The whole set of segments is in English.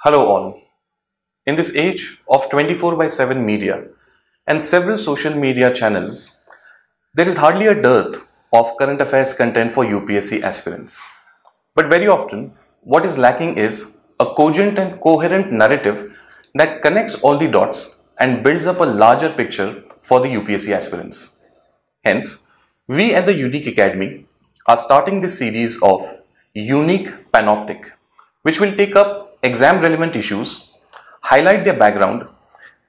Hello all. In this age of 24 by 7 media and several social media channels, there is hardly a dearth of current affairs content for UPSC aspirants. But very often, what is lacking is a cogent and coherent narrative that connects all the dots and builds up a larger picture for the UPSC aspirants. Hence, we at the Unique Academy are starting this series of Unique Panoptic, which will take up exam relevant issues, highlight their background,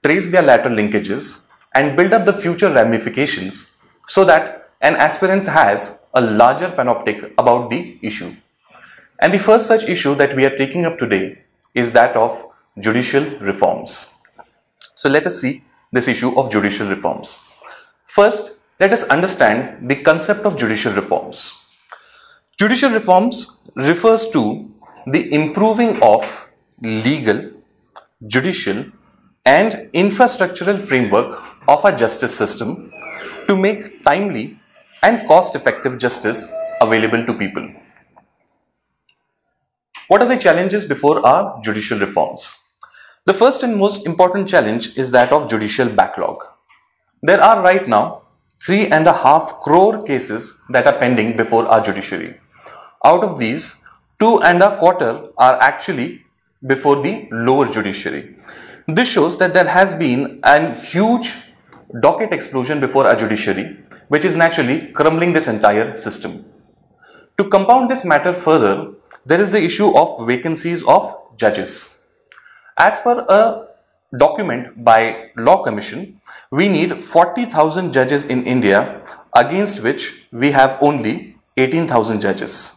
trace their lateral linkages, and build up the future ramifications so that an aspirant has a larger panoptic about the issue. And the first such issue that we are taking up today is that of judicial reforms. So let us see this issue of judicial reforms. First, let us understand the concept of judicial reforms. Judicial reforms refers to the improving of legal, judicial and infrastructural framework of our justice system to make timely and cost-effective justice available to people. What are the challenges before our judicial reforms? The first and most important challenge is that of judicial backlog. There are right now 3.5 crore cases that are pending before our judiciary. Out of these, 2.25 are actually before the lower judiciary. This shows that there has been a huge docket explosion before our judiciary, which is naturally crumbling this entire system. To compound this matter further, there is the issue of vacancies of judges. As per a document by Law Commission, we need 40,000 judges in India, against which we have only 18,000 judges.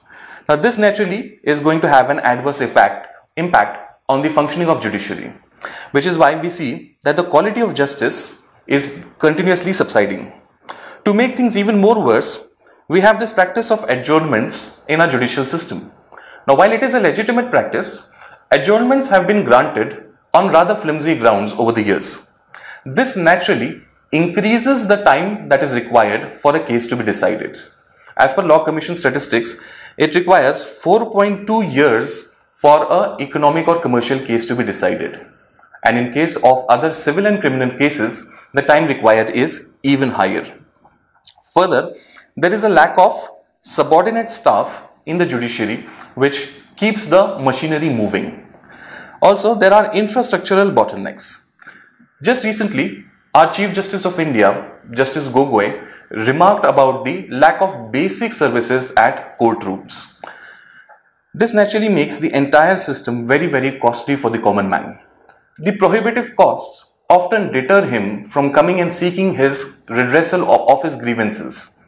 Now this naturally is going to have an adverse impact on the functioning of judiciary, which is why we see that the quality of justice is continuously subsiding. To make things even more worse, we have this practice of adjournments in our judicial system. Now while it is a legitimate practice, adjournments have been granted on rather flimsy grounds over the years. This naturally increases the time that is required for a case to be decided. As per Law Commission statistics, it requires 4.2 years for an economic or commercial case to be decided. And in case of other civil and criminal cases, the time required is even higher. Further, there is a lack of subordinate staff in the judiciary, which keeps the machinery moving. Also, there are infrastructural bottlenecks. Just recently, our Chief Justice of India, Justice Gogoi, remarked about the lack of basic services at courtrooms. This naturally makes the entire system very costly for the common man. The prohibitive costs often deter him from coming and seeking his redressal of his grievances.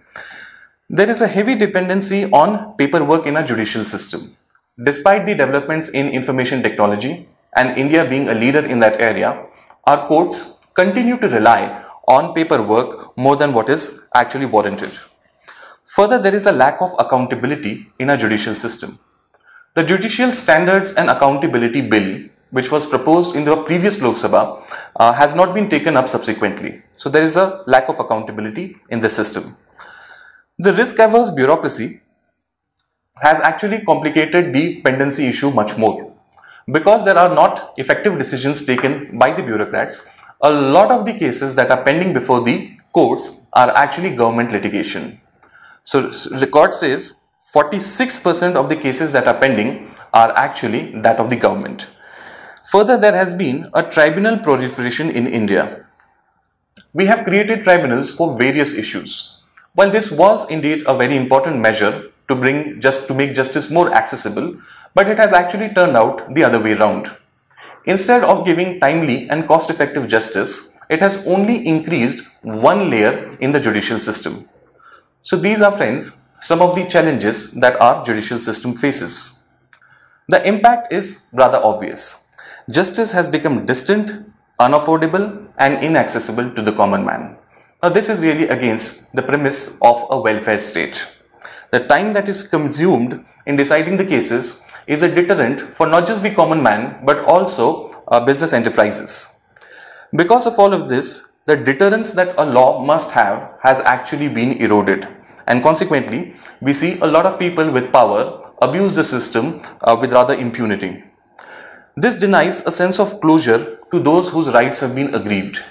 There is a heavy dependency on paperwork in our judicial system. Despite the developments in information technology and India being a leader in that area, our courts continue to rely on paperwork more than what is actually warranted. Further, there is a lack of accountability in our judicial system. The Judicial Standards and Accountability Bill, which was proposed in the previous Lok Sabha, has not been taken up subsequently. So there is a lack of accountability in the system. The risk-averse bureaucracy has actually complicated the pendency issue much more. Because there are not effective decisions taken by the bureaucrats, a lot of the cases that are pending before the courts are actually government litigation. So record says 46% of the cases that are pending are actually that of the government. Further, there has been a tribunal proliferation in India. We have created tribunals for various issues. While this was indeed a very important measure to make justice more accessible, but it has actually turned out the other way around. Instead of giving timely and cost-effective justice, it has only increased one layer in the judicial system. So these are, friends, some of the challenges that our judicial system faces. The impact is rather obvious. Justice has become distant, unaffordable and inaccessible to the common man. Now this is really against the premise of a welfare state. The time that is consumed in deciding the cases is a deterrent for not just the common man but also business enterprises. Because of all of this, the deterrence that a law must have has actually been eroded, and consequently we see a lot of people with power abuse the system with rather impunity. This denies a sense of closure to those whose rights have been aggrieved.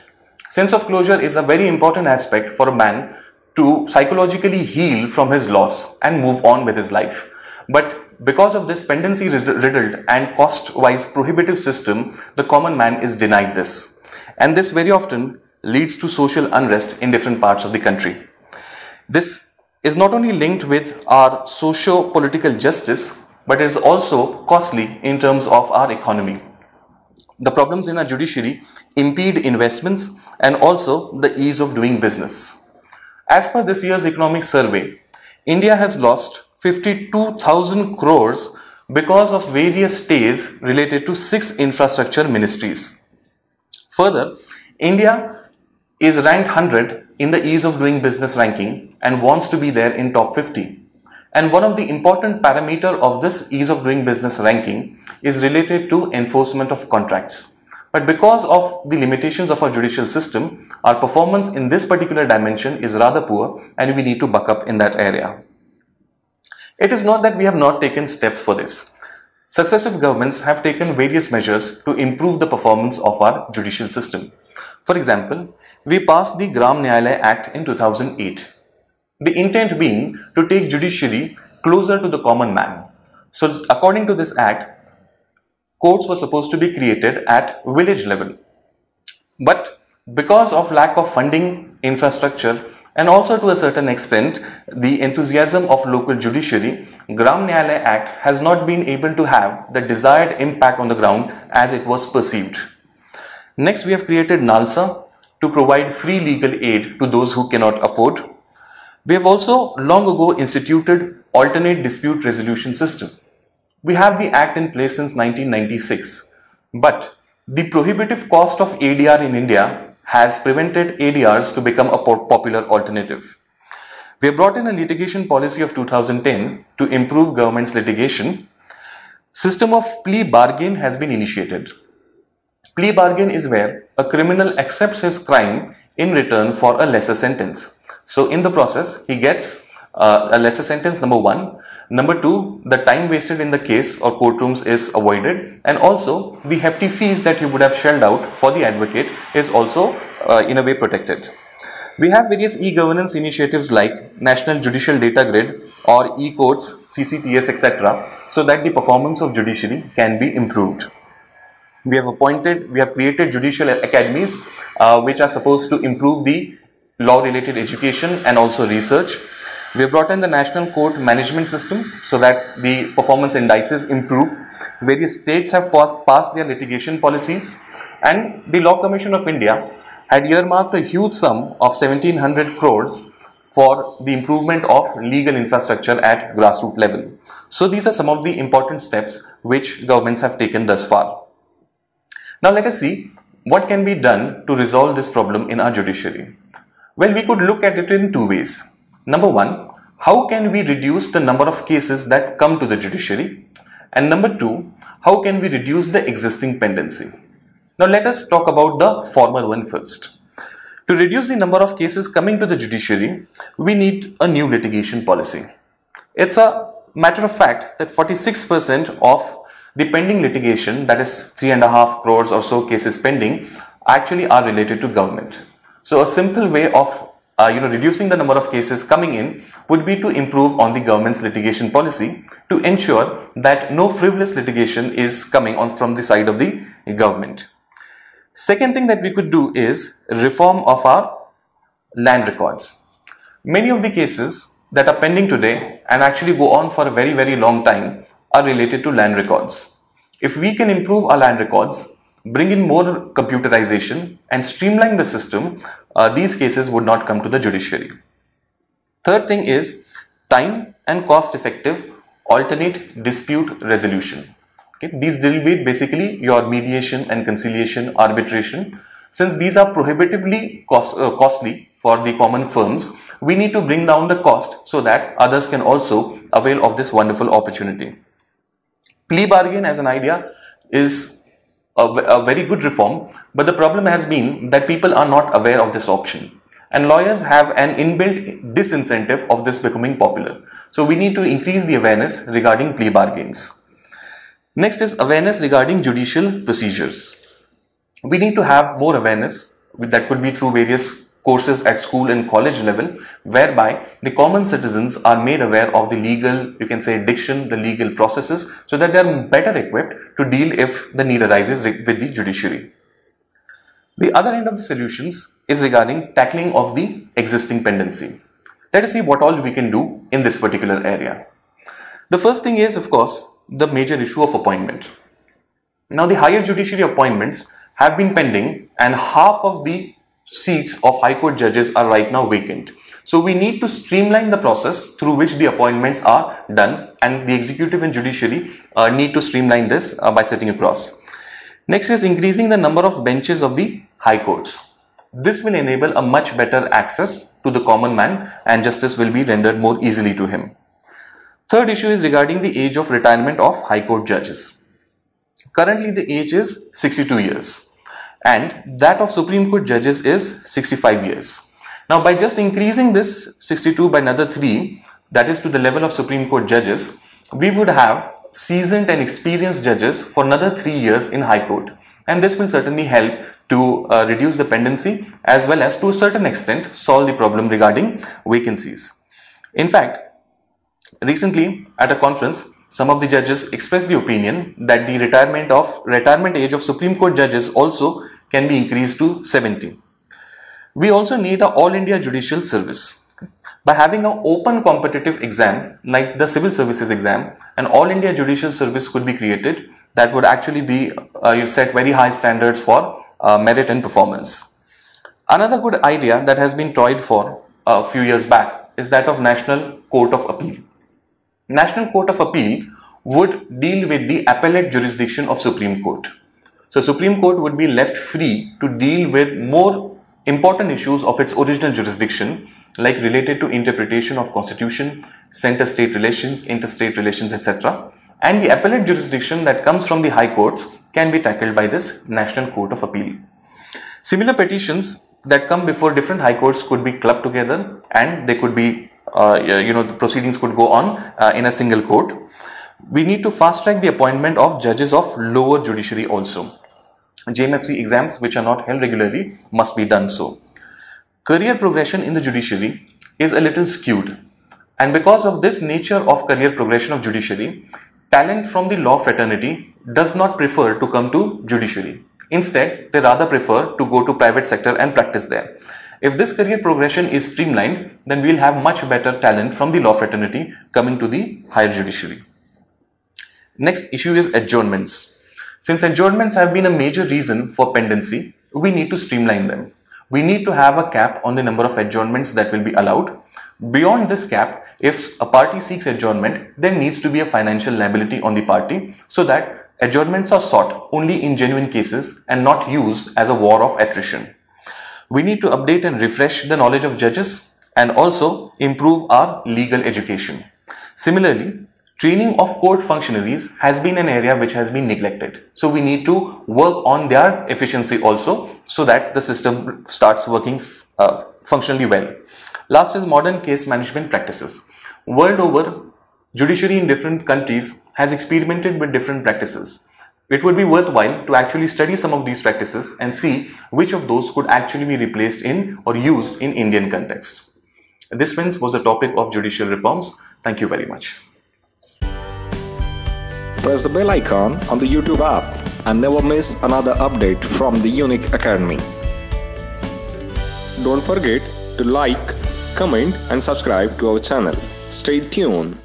Sense of closure is a very important aspect for a man to psychologically heal from his loss and move on with his life. But because of this pendency riddled and cost-wise prohibitive system, the common man is denied this. And this very often leads to social unrest in different parts of the country. This is not only linked with our socio-political justice, but it is also costly in terms of our economy. The problems in our judiciary impede investments and also the ease of doing business. As per this year's economic survey, India has lost 52,000 crores because of various stays related to 6 infrastructure ministries. Further, India is ranked 100 in the ease of doing business ranking and wants to be there in top 50. And one of the important parameter of this ease of doing business ranking is related to enforcement of contracts. But because of the limitations of our judicial system, our performance in this particular dimension is rather poor and we need to buck up in that area. It is not that we have not taken steps for this. Successive governments have taken various measures to improve the performance of our judicial system. For example, we passed the Gram Nyayalaya Act in 2008. The intent being to take judiciary closer to the common man. So according to this act, courts were supposed to be created at village level. But because of lack of funding, infrastructure, and also to a certain extent the enthusiasm of local judiciary, Gram Nyayalaya Act has not been able to have the desired impact on the ground as it was perceived. Next, we have created NALSA to provide free legal aid to those who cannot afford. We have also long ago instituted alternate dispute resolution system. We have the act in place since 1996, but the prohibitive cost of ADR in India has prevented ADRs to become a popular alternative. We have brought in a litigation policy of 2010 to improve government's litigation. System of plea bargain has been initiated. Plea bargain is where a criminal accepts his crime in return for a lesser sentence. So in the process, he gets a lesser sentence, number one. Number two, the time wasted in the case or courtrooms is avoided, and also the hefty fees that he would have shelled out for the advocate is also in a way protected. We have various e-governance initiatives like National Judicial Data Grid or e-courts, CCTS, etc., so that the performance of judiciary can be improved. We have created judicial academies which are supposed to improve the law-related education and also research. We have brought in the National Court Management System so that the performance indices improve. Various states have passed their litigation policies, and the Law Commission of India had earmarked a huge sum of 1700 crores for the improvement of legal infrastructure at grassroots level. So these are some of the important steps which governments have taken thus far. Now let us see what can be done to resolve this problem in our judiciary. Well, we could look at it in two ways. Number one, how can we reduce the number of cases that come to the judiciary? And number two, how can we reduce the existing pendency? Now let us talk about the former one first. To reduce the number of cases coming to the judiciary, we need a new litigation policy. It's a matter of fact that 46% of the pending litigation, that is 3.5 crores or so cases pending, actually are related to government. So a simple way of reducing the number of cases coming in would be to improve on the government's litigation policy to ensure that no frivolous litigation is coming on from the side of the government. Second thing that we could do is reform of our land records. Many of the cases that are pending today and actually go on for a very, very long time are related to land records. If we can improve our land records, bring in more computerization and streamline the system, these cases would not come to the judiciary. Third thing is time and cost effective alternate dispute resolution. Okay? These deal with basically your mediation and conciliation, arbitration. Since these are prohibitively costly for the common firms, we need to bring down the cost so that others can also avail of this wonderful opportunity. Plea bargain as an idea is a very good reform, but the problem has been that people are not aware of this option and lawyers have an inbuilt disincentive of this becoming popular. So we need to increase the awareness regarding plea bargains. Next is awareness regarding judicial procedures. We need to have more awareness that could be through various courses at school and college level, whereby the common citizens are made aware of the legal, you can say, diction, the legal processes, so that they are better equipped to deal if the need arises with the judiciary. The other end of the solutions is regarding tackling of the existing pendency. Let us see what all we can do in this particular area. The first thing is, of course, the major issue of appointment. Now, the higher judiciary appointments have been pending and half of the seats of High Court judges are right now vacant. So we need to streamline the process through which the appointments are done, and the executive and judiciary need to streamline this by sitting across. Next is increasing the number of benches of the High Courts. This will enable a much better access to the common man and justice will be rendered more easily to him. Third issue is regarding the age of retirement of High Court judges. Currently the age is 62 years. And that of Supreme Court judges is 65 years. Now, by just increasing this 62 by another 3, that is to the level of Supreme Court judges, we would have seasoned and experienced judges for another 3 years in High Court. And this will certainly help to reduce the pendency as well as to a certain extent solve the problem regarding vacancies. In fact, recently at a conference, some of the judges expressed the opinion that the retirement age of Supreme Court judges also can be increased to 70. We also need an All India Judicial Service. By having an open competitive exam like the Civil Services exam, an All India Judicial Service could be created that would actually be set very high standards for merit and performance. Another good idea that has been toyed for a few years back is that of National Court of Appeal. National Court of Appeal would deal with the appellate jurisdiction of Supreme Court. So Supreme Court would be left free to deal with more important issues of its original jurisdiction, like related to interpretation of constitution, center-state relations, interstate relations, etc. And the appellate jurisdiction that comes from the high courts can be tackled by this National Court of Appeal. Similar petitions that come before different high courts could be clubbed together and they could be the proceedings could go on in a single court. We need to fast track the appointment of judges of lower judiciary also. JMFC exams which are not held regularly must be done so. Career progression in the judiciary is a little skewed, and because of this nature of career progression of judiciary, talent from the law fraternity does not prefer to come to judiciary. Instead, they rather prefer to go to private sector and practice there. If this career progression is streamlined, then we will have much better talent from the law fraternity coming to the higher judiciary. Next issue is adjournments. Since adjournments have been a major reason for pendency, we need to streamline them. We need to have a cap on the number of adjournments that will be allowed. Beyond this cap, if a party seeks adjournment, there needs to be a financial liability on the party so that adjournments are sought only in genuine cases and not used as a war of attrition. We need to update and refresh the knowledge of judges and also improve our legal education. Similarly, training of court functionaries has been an area which has been neglected. So we need to work on their efficiency also so that the system starts working functionally well. Last is modern case management practices. World over, judiciary in different countries has experimented with different practices. It would be worthwhile to actually study some of these practices and see which of those could actually be replaced in or used in Indian context. This, friends, was the topic of judicial reforms. Thank you very much. Press the bell icon on the YouTube app and never miss another update from the Unique Academy. Don't forget to like, comment and subscribe to our channel. Stay tuned.